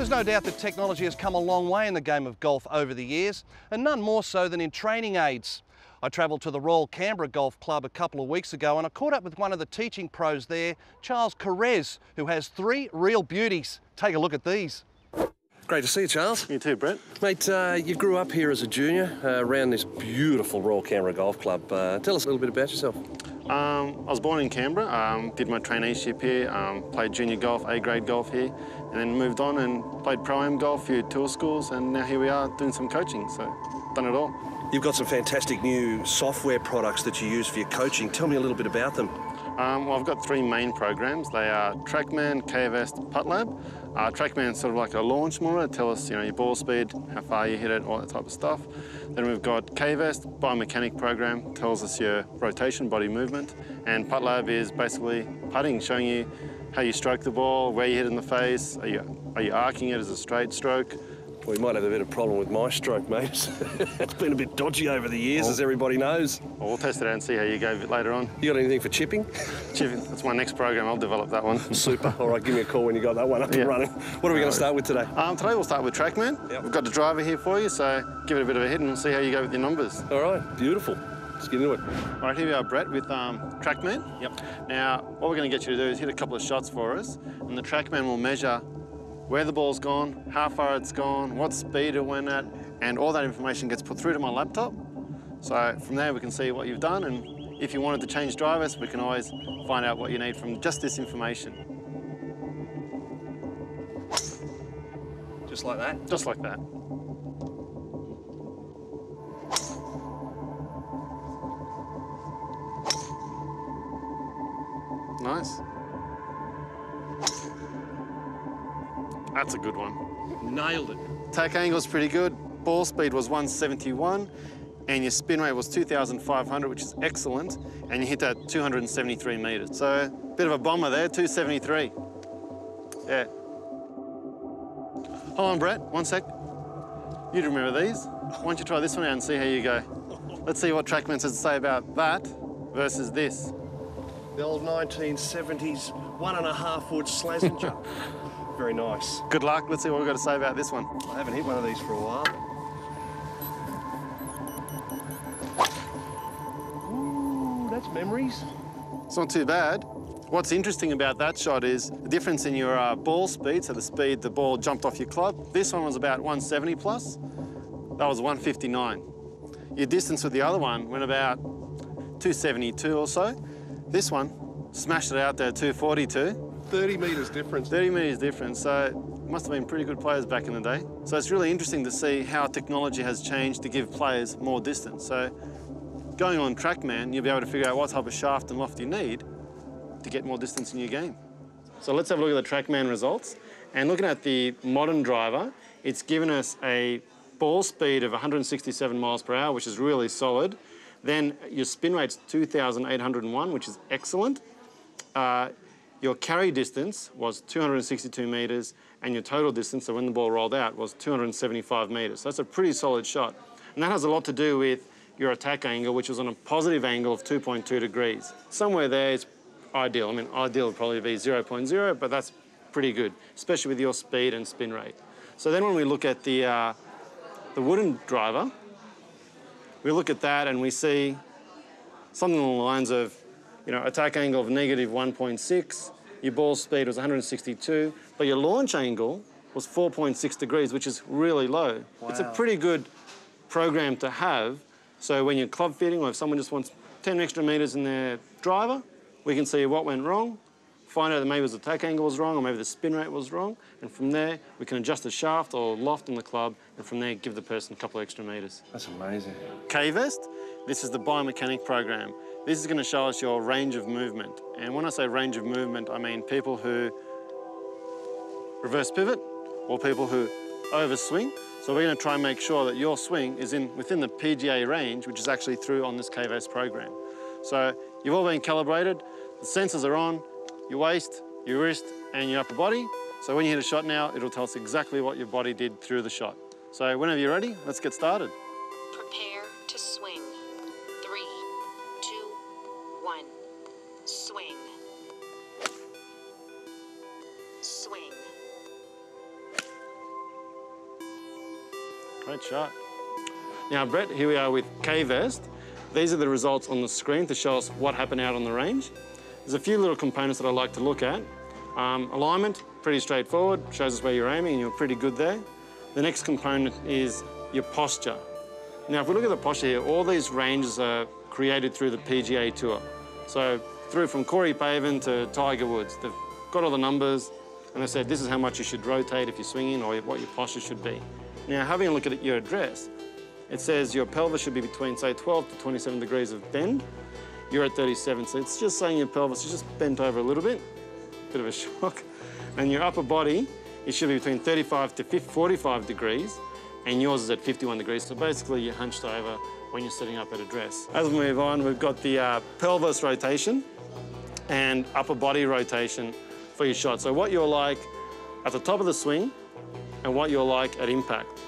There's no doubt that technology has come a long way in the game of golf over the years, and none more so than in training aids. I travelled to the Royal Canberra Golf Club a couple of weeks ago and I caught up with one of the teaching pros there, Charles Carrez, who has three real beauties. Take a look at these. Great to see you, Charles. You too, Brett. Mate, you grew up here as a junior around this beautiful Royal Canberra Golf Club. Tell us a little bit about yourself. I was born in Canberra, did my traineeship here, played junior golf, A-grade golf here, and then moved on and played Pro-Am golf, a few tour schools, and now here we are doing some coaching, so done it all. You've got some fantastic new software products that you use for your coaching. Tell me a little bit about them. Well, I've got three main programs. They are Trackman, KVest, Puttlab. Trackman's sort of like a launch monitor. Tell us, your ball speed, how far you hit it, all that type of stuff. Then we've got KVest, biomechanic program, tells us your rotation, body movement. And Puttlab is basically putting, showing you how you stroke the ball, where you hit it in the face, are you arcing it as a straight stroke. We might have a bit of problem with my stroke, mate. It's been a bit dodgy over the years, as everybody knows. Well, we'll test it out and see how you go a bit later on. You got anything for chipping? Chipping, that's my next program. I'll develop that one. Super. All right, give me a call when you got that one up and running. What are we going to start with today? Today we'll start with Trackman. Yep. We've got the driver here for you, so give it a bit of a hit and we'll see how you go with your numbers. All right, beautiful. Let's get into it. All right, here we are, Brett, with Trackman. Yep. Now, what we're going to get you to do is hit a couple of shots for us, and the Trackman will measure where the ball's gone, how far it's gone, what speed it went at, and all that information gets put through to my laptop. So from there we can see what you've done, and if you wanted to change drivers, we can always find out what you need from just this information. Just like that? Just like that. Nice. That's a good one. Nailed it. Tack angle's pretty good. Ball speed was 171, and your spin rate was 2,500, which is excellent, and you hit that 273 metres. So, bit of a bomber there, 273. Yeah. Hold on, Brett, one sec. You'd remember these. Why don't you try this one out and see how you go? Let's see what Trackman has to say about that versus this. The old 1970s 1.5 foot Slazenger. Very nice. Good luck. Let's see what we've got to say about this one. I haven't hit one of these for a while. Ooh, that's memories. It's not too bad. What's interesting about that shot is the difference in your ball speed, so the speed the ball jumped off your club. This one was about 170 plus. That was 159. Your distance with the other one went about 272 or so. This one smashed it out there, 242. 30 metres difference. 30 metres difference, so must have been pretty good players back in the day. So it's really interesting to see how technology has changed to give players more distance. So going on Trackman, you'll be able to figure out what type of shaft and loft you need to get more distance in your game. So let's have a look at the Trackman results. And looking at the modern driver, it's given us a ball speed of 167 miles per hour, which is really solid. Then your spin rate's 2,801, which is excellent. Your carry distance was 262 metres, and your total distance, so when the ball rolled out, was 275 metres. So that's a pretty solid shot. And that has a lot to do with your attack angle, which was on a positive angle of 2.2 degrees. Somewhere there is ideal. I mean, ideal would probably be 0.0, but that's pretty good, especially with your speed and spin rate. So then when we look at the wooden driver, we look at that and we see something along the lines of, attack angle of negative 1.6, your ball speed was 162, but your launch angle was 4.6 degrees, which is really low. Wow. It's a pretty good program to have. So when you're club fitting or if someone just wants 10 extra metres in their driver, we can see what went wrong, find out that maybe the attack angle was wrong or maybe the spin rate was wrong, and from there we can adjust the shaft or loft in the club, and from there give the person a couple of extra metres. That's amazing. KVest, this is the biomechanic program. This is going to show us your range of movement. And when I say range of movement, I mean people who reverse pivot or people who overswing. So we're going to try and make sure that your swing is within the PGA range, which is actually through on this KVest program. So you've all been calibrated, the sensors are on, your waist, your wrist, and your upper body. So when you hit a shot now, it'll tell us exactly what your body did through the shot. So whenever you're ready, let's get started. Prepare to swing. 3, 2, 1. Swing. Swing. Great shot. Now, Brett, here we are with K-Vest. These are the results on the screen to show us what happened out on the range. There's a few little components that I like to look at. Alignment, pretty straightforward, shows us where you're aiming and you're pretty good there. The next component is your posture. Now, if we look at the posture here, all these ranges are created through the PGA Tour. So through from Corey Pavin to Tiger Woods, they've got all the numbers and they said this is how much you should rotate if you're swinging or what your posture should be. Now, having a look at your address, it says your pelvis should be between, say, 12 to 27 degrees of bend. You're at 37, so it's just saying your pelvis is just bent over a little bit, bit of a shock. And your upper body, it should be between 35 to 45 degrees, and yours is at 51 degrees. So basically you're hunched over when you're sitting up at address. As we move on, we've got the pelvis rotation and upper body rotation for your shot. So what you're like at the top of the swing and what you're like at impact.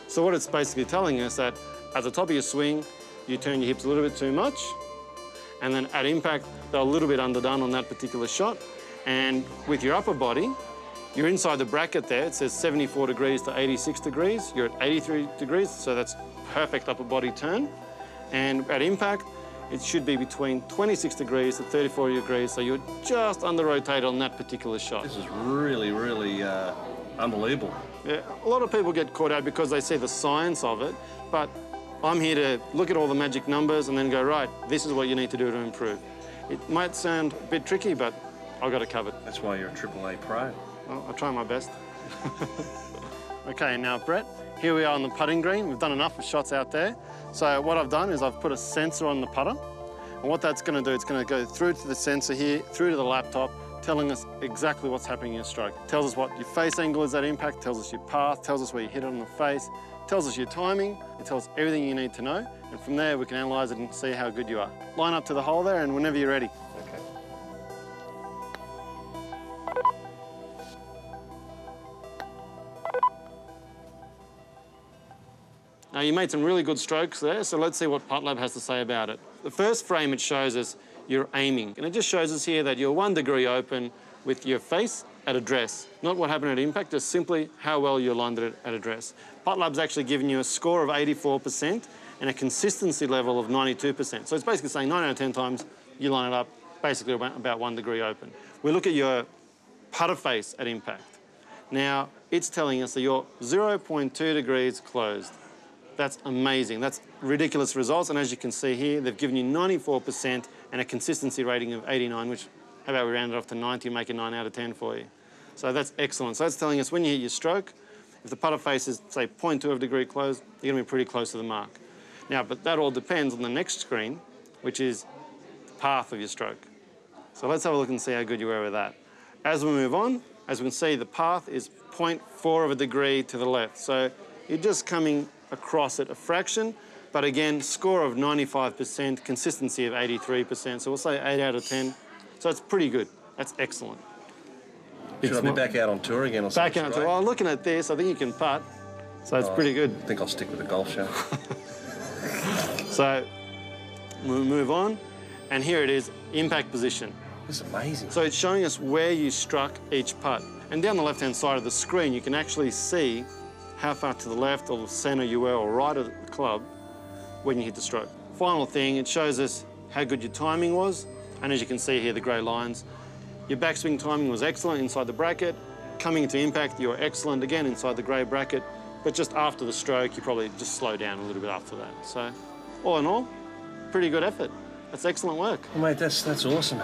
So what it's basically telling us that at the top of your swing, you turn your hips a little bit too much, and then at impact, they're a little bit underdone on that particular shot. And with your upper body, you're inside the bracket there. It says 74 degrees to 86 degrees. You're at 83 degrees, so that's perfect upper body turn. And at impact, it should be between 26 degrees to 34 degrees, so you're just under-rotated on that particular shot. This is really, really unbelievable. Yeah, a lot of people get caught out because they see the science of it, but I'm here to look at all the magic numbers and then go, right, this is what you need to do to improve. It might sound a bit tricky, but I've got it covered. That's why you're a AAA pro. Well, I try my best. Okay, now, Brett, here we are on the putting green. We've done enough of shots out there. So what I've done is I've put a sensor on the putter, and what that's going to do, it's going to go through to the sensor here, through to the laptop, telling us exactly what's happening in your stroke. It tells us what your face angle is at impact, tells us your path, tells us where you hit it on the face, tells us your timing, it tells us everything you need to know, and from there we can analyse it and see how good you are. Line up to the hole there and whenever you're ready. Okay. Now, you made some really good strokes there, so let's see what Puttlab has to say about it. The first frame, it shows us you're aiming, and it just shows us here that you're 1 degree open with your face at address. Not what happened at impact, just simply how well you landed it at address. Puttlab's actually given you a score of 84% and a consistency level of 92%. So it's basically saying 9 out of 10 times you line it up basically about 1 degree open. We look at your putter face at impact. Now, it's telling us that you're 0.2 degrees closed. That's amazing. That's ridiculous results. And as you can see here, they've given you 94% and a consistency rating of 89, which, how about we round it off to 90, make it 9 out of 10 for you. So that's excellent. So that's telling us when you hit your stroke, if the putter face is, say, 0.2 of a degree closed, you're going to be pretty close to the mark. Now, but that all depends on the next screen, which is the path of your stroke. So let's have a look and see how good you were with that. As we move on, as we can see, the path is 0.4 of a degree to the left. So you're just coming across it a fraction, but again, score of 95%, consistency of 83%. So we'll say 8 out of 10. So it's pretty good. That's excellent. Should I be back out on tour again or something? Back out on tour. Well, looking at this, I think you can putt. So it's pretty good. I think I'll stick with the golf show. So we'll move on. And here it is, impact position. This is amazing. So it's showing us where you struck each putt. And down the left-hand side of the screen, you can actually see how far to the left or the centre you were or right of the club when you hit the stroke. Final thing, it shows us how good your timing was. And as you can see here, the grey lines. Your backswing timing was excellent inside the bracket. Coming into impact, you were excellent again inside the grey bracket. But just after the stroke, you probably just slow down a little bit after that. So all in all, pretty good effort. That's excellent work. Well, mate, that's awesome.